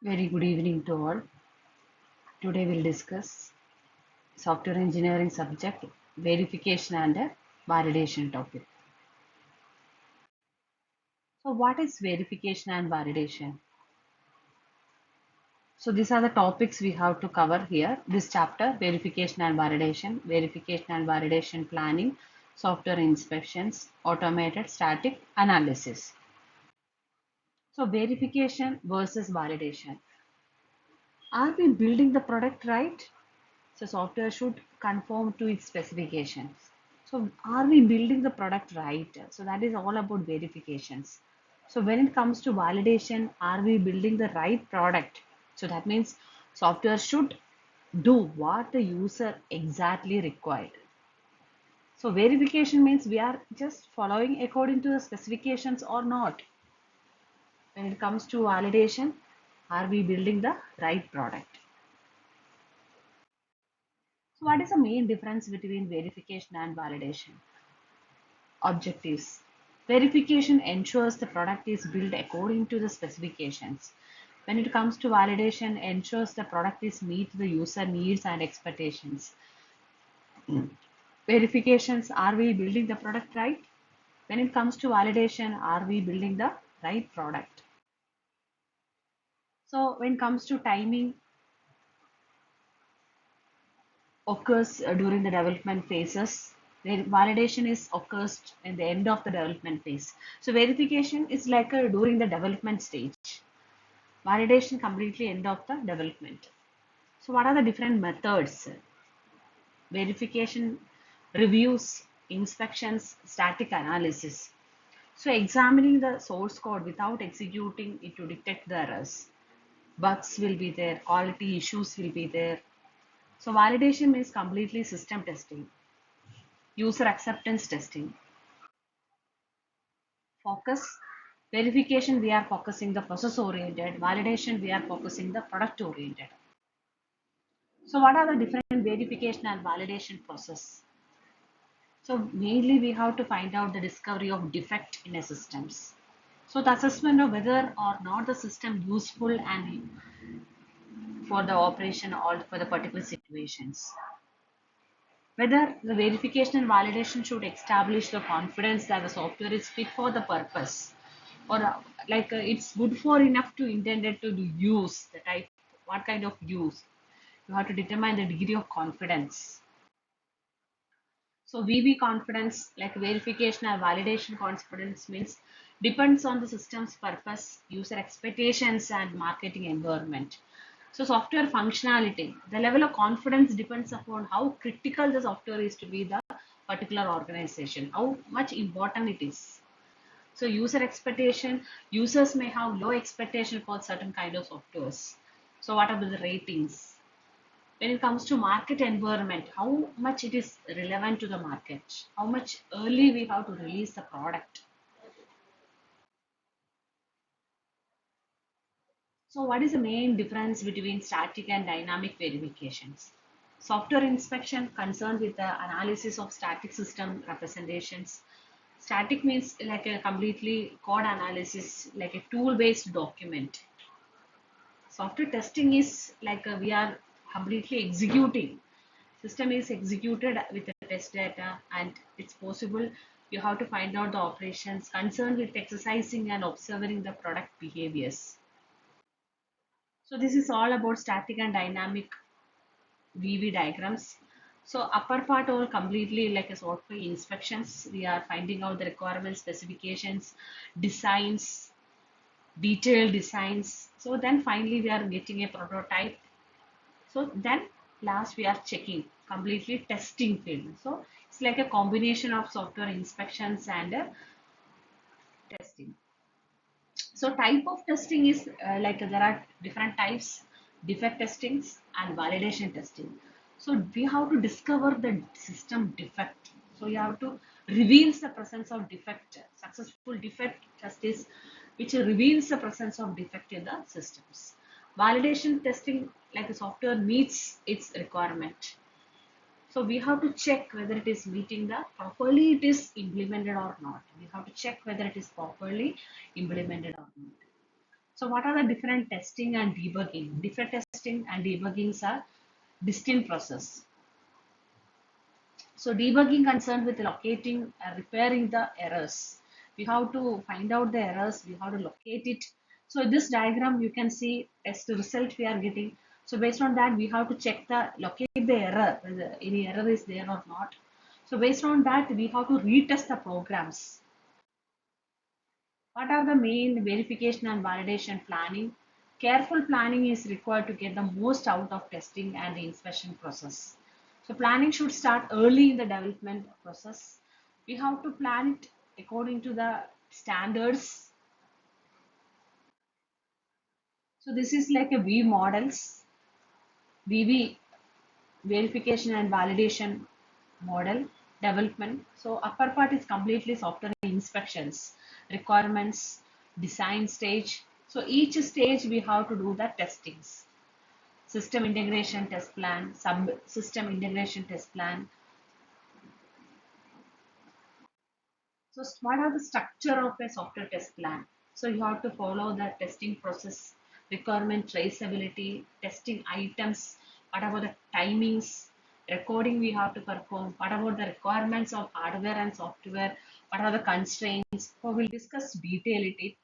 Very good evening to all. Today we'll discuss software engineering subject verification and validation topic. So what is verification and validation? So these are the topics we have to cover here. This chapter, verification and validation planning, software inspections, automated static analysis. So verification versus validation. Are we building the product right? So software should conform to its specifications. So are we building the product right? So that is all about verifications. So when it comes to validation, are we building the right product? So that means software should do what the user exactly required. So verification means we are just following according to the specifications or not. When it comes to validation, are we building the right product? So what is the main difference between verification and validation? Objectives. Verification ensures the product is built according to the specifications. When it comes to validation, ensures the product is meet the user needs and expectations. Verifications, are we building the product right? When it comes to validation, are we building the right product? So when it comes to timing, occurs during the development phases. Validation is occurs in the end of the development phase. So verification is like during the development stage. Validation completely end of the development. So what are the different methods? Verification, reviews, inspections, static analysis. So examining the source code without executing it to detect the errors. Bugs will be there, quality issues will be there. So validation means completely system testing. User acceptance testing. Focus. Verification, we are focusing the process oriented. Validation, we are focusing the product oriented. So what are the different verification and validation process? So mainly we have to find out the discovery of defect in a systems. So the assessment of whether or not the system useful and for the operation or for the particular situations. Whether the verification and validation should establish the confidence that the software is fit for the purpose or it's good for enough to intended to use the type, what kind of use. You have to determine the degree of confidence. So VB confidence, like verification or validation confidence means depends on the system's purpose, user expectations and marketing environment. So software functionality, the level of confidence depends upon how critical the software is to be the particular organization, how much important it is. So user expectation, users may have low expectation for certain kind of softwares. So what about the ratings? When it comes to market environment, how much it is relevant to the market, how much early we have to release the product. So what is the main difference between static and dynamic verifications? Software inspection concerned with the analysis of static system representations. Static means like a completely code analysis, like a tool-based document. Software testing is like we are completely executing. System is executed with the test data and it's possible you have to find out the operations concerned with exercising and observing the product behaviors. So this is all about static and dynamic VV diagrams. So upper part all completely like a software inspections. We are finding out the requirement specifications, designs, detailed designs. So then finally we are getting a prototype. So then last we are checking completely testing field. So it's like a combination of software inspections and testing. So type of testing is like there are different types, defect testings and validation testing. So we have to discover the system defect. So you have to reveal the presence of defect. Successful defect test is which reveals the presence of defect in the systems. Validation testing like the software meets its requirement. So we have to check whether it is meeting the properly it is implemented or not. We have to check whether it is properly implemented or not. So what are the different testing and debugging? Different testing and debuggings are distinct process. So debugging concerned with locating and repairing the errors. We have to find out the errors, we have to locate it. So in this diagram you can see test result we are getting. So based on that we have to check locate the error, whether any error is there or not. So based on that we have to retest the programs. What are the main verification and validation planning? Careful planning is required to get the most out of testing and the inspection process. So planning should start early in the development process. We have to plan it according to the standards. So this is like a V models, VV, verification and validation model development. So upper part is completely software inspections, requirements, design stage. So each stage we have to do the testings. System integration test plan, sub system integration test plan. So what are the structure of a software test plan? So you have to follow the testing process, requirement traceability, testing items, what about the timings, recording we have to perform, what about the requirements of hardware and software, what are the constraints. So we'll discuss detail it.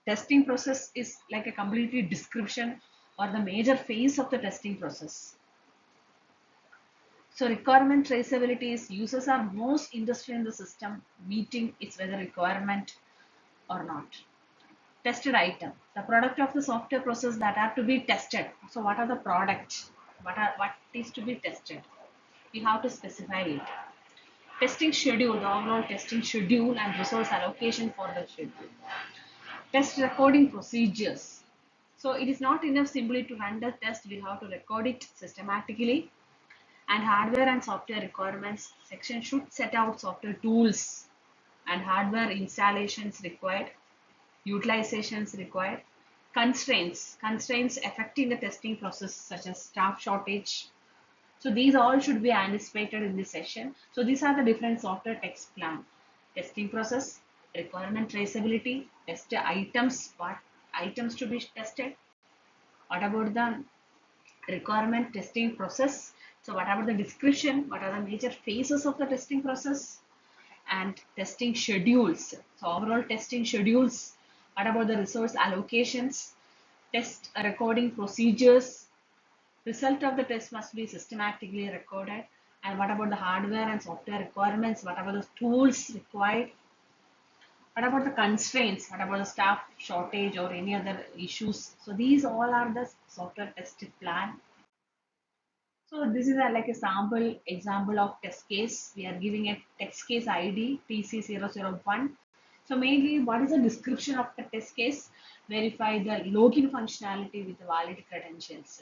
Testing process is like a completely description or the major phase of the testing process. So requirement traceability is users are most interested in the system meeting its whether requirement or not. Tested item, the product of the software process that are to be tested. So what are the products? What is to be tested? We have to specify it. Testing schedule, the overall testing schedule and resource allocation for the schedule. Test recording procedures. So it is not enough simply to run the test, we have to record it systematically. And hardware and software requirements section should set out software tools and hardware installations required, utilizations required, constraints affecting the testing process such as staff shortage. So these all should be anticipated in this session. So these are the different software test plan. Testing process, requirement traceability, test items, what items to be tested, what about the requirement testing process. So what about the description, what are the major phases of the testing process, and testing schedules. So overall testing schedules, what about the resource allocations, test recording procedures, result of the test must be systematically recorded, and what about the hardware and software requirements, what about the tools required, what about the constraints, what about the staff shortage or any other issues. So these all are the software test plan. So this is like a sample example of test case. We are giving a test case ID TC001. So mainly what is the description of the test case? Verify the login functionality with the valid credentials.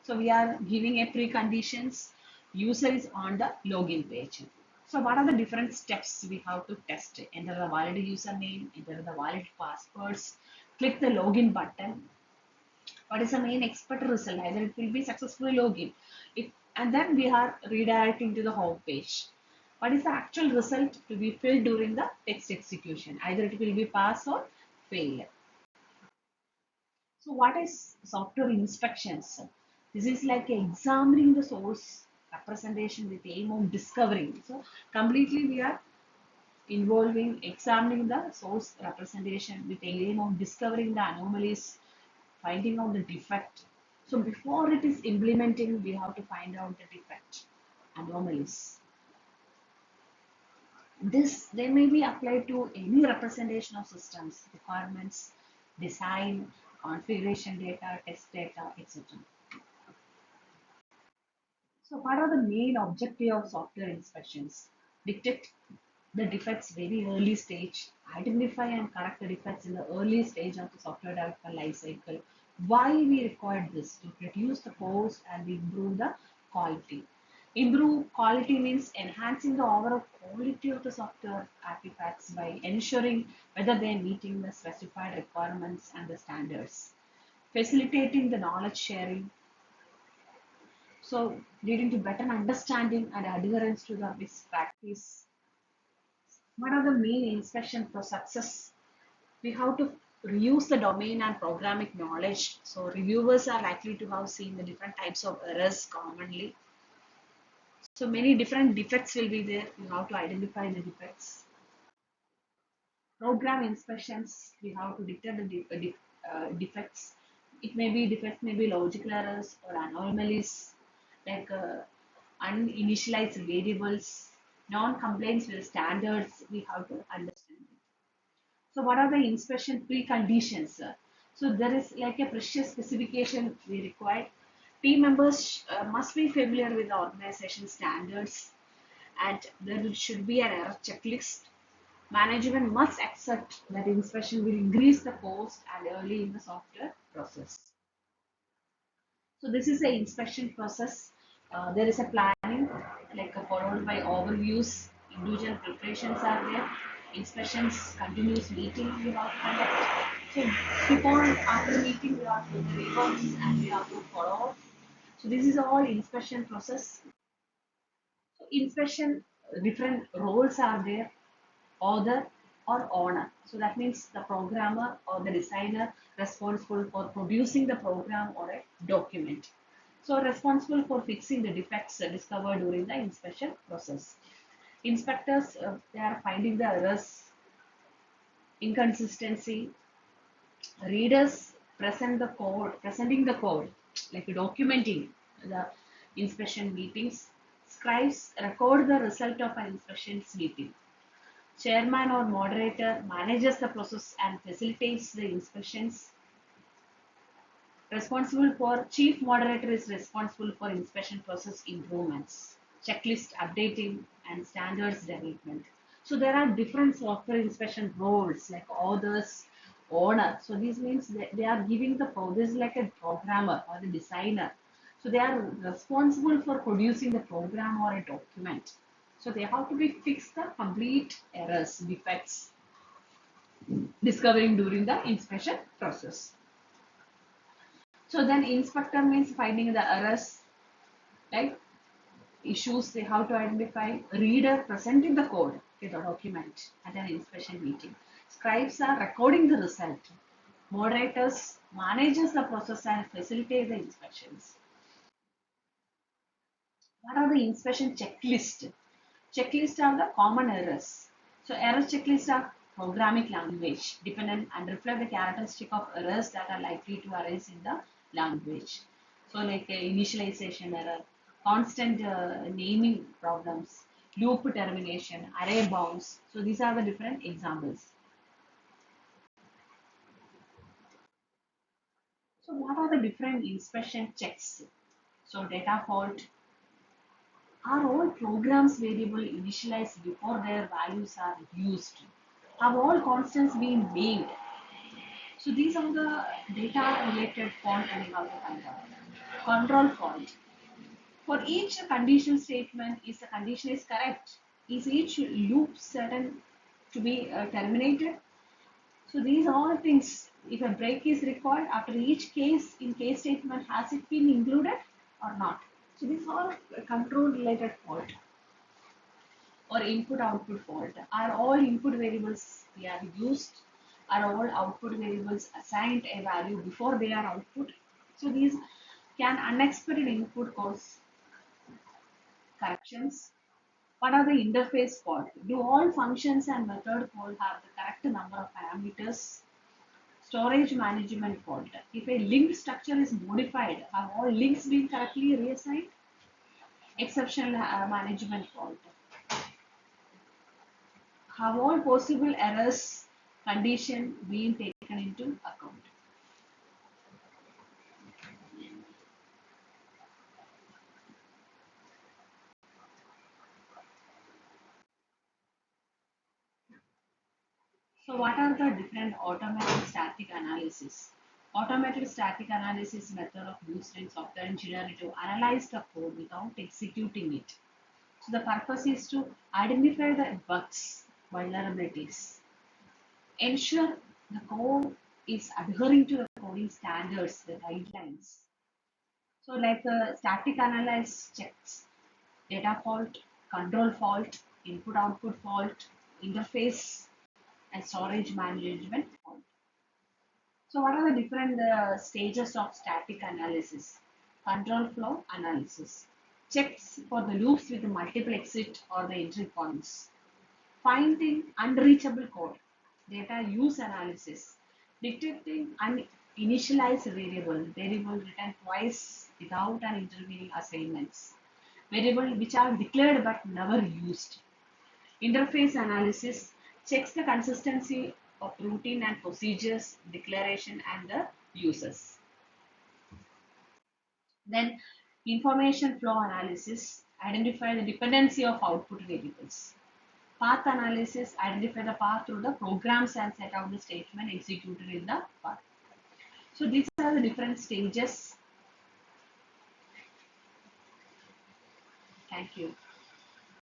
So we are giving a preconditions. User is on the login page. So what are the different steps we have to test? Enter the valid username, enter the valid passwords, click the login button. What is the main expected result? Either it will be successfully login. And then we are redirecting to the home page. What is the actual result to be filled during the text execution? Either it will be pass or fail. So what is software inspections? This is like examining the source representation with the aim of discovering. So completely we are involving examining the source representation with the aim of discovering the anomalies, finding out the defect. So before it is implementing, we have to find out the defect, anomalies. This they may be applied to any representation of systems, requirements, design, configuration data, test data, etc. So what are the main objective of software inspections? Detect the defects very early stage, identify and correct the defects in the early stage of the software development life cycle. Why we required this? To reduce the cost and improve the quality. Improve quality means enhancing the overall quality of the software artifacts by ensuring whether they are meeting the specified requirements and the standards. Facilitating the knowledge sharing, so leading to better understanding and adherence to the best practice. What are the main inspection for success? We have to reuse the domain and programming knowledge. So reviewers are likely to have seen the different types of errors commonly. So many different defects will be there. You have to identify the defects. Program inspections, we have to detect the defects. It may be defects, may be logical errors or anomalies, like uninitialized variables, non-compliance with standards. We have to understand it. So what are the inspection preconditions? So there is like a precious specification we require. Team members must be familiar with the organization standards, and there should be an error checklist. Management must accept that inspection will increase the cost and early in the software process. So this is the inspection process. There is a planning, like followed by overviews. Individual preparations are there. Inspections, continuous meeting we have to conduct. So before after meeting we have to do the reports and we have to follow up. So this is all inspection process. So inspection different roles are there, author or owner. So that means the programmer or the designer responsible for producing the program or a document. So responsible for fixing the defects discovered during the inspection process. Inspectors, they are finding the errors, inconsistency. Readers presenting the code, like documenting the inspection meetings. Scribes record the result of an inspection meeting. Chairman or moderator manages the process and facilitates the inspections. Responsible for chief moderator is responsible for inspection process improvements, checklist updating, and standards development. So there are different software inspection roles like authors, owner. So this means they are giving the this is like a programmer or the designer. So they are responsible for producing the program or a document. So they have to be fix the complete errors, defects, discovering during the inspection process. So then inspector means finding the errors, like issues they have to identify. Reader presenting the code, okay, the document at an inspection meeting. Scribes are recording the result. Moderators manages the process and facilitate the inspections. What are the inspection checklist? Checklists are the common errors. So error checklists are programming language dependent and reflect the characteristic of errors that are likely to arise in the language. So like initialization error, constant naming problems, loop termination, array bounds. So these are the different examples. So what are the different inspection checks? So data fault, are all programs variable initialized before their values are used? Have all constants been made? So these are the data related fault and we have to find out. Control fault. For each conditional statement, is the condition is correct? Is each loop certain to be terminated? So these are all things. If a break is required after each case in case statement, has it been included or not? So these are control related fault. Or input output fault. Are all input variables we are used? Are all output variables assigned a value before they are output? So these can unexpected input cause corrections. What are the interface fault? Do all functions and method code have the correct number of parameters? Storage management fault. If a linked structure is modified, have all links been correctly reassigned? Exception management fault. Have all possible errors condition being taken into account? So what are the different automated static analysis? Automated static analysis method of used in software engineering to analyze the code without executing it. So the purpose is to identify the bugs, vulnerabilities, ensure the code is adhering to the coding standards, the guidelines. So like static analysis checks data fault, control fault, input output fault, interface and storage management fault. So what are the different stages of static analysis? Control flow analysis. Checks for the loops with multiple exit or the entry points. Finding unreachable code. Data use analysis. Detecting uninitialized variable written twice without an intervening assignments. Variable which are declared but never used. Interface analysis checks the consistency of routine and procedures, declaration, and the uses. Then information flow analysis identify the dependency of output variables. Path analysis identify the path through the programs and set out the statement executed in the path. So these are the different stages. Thank you.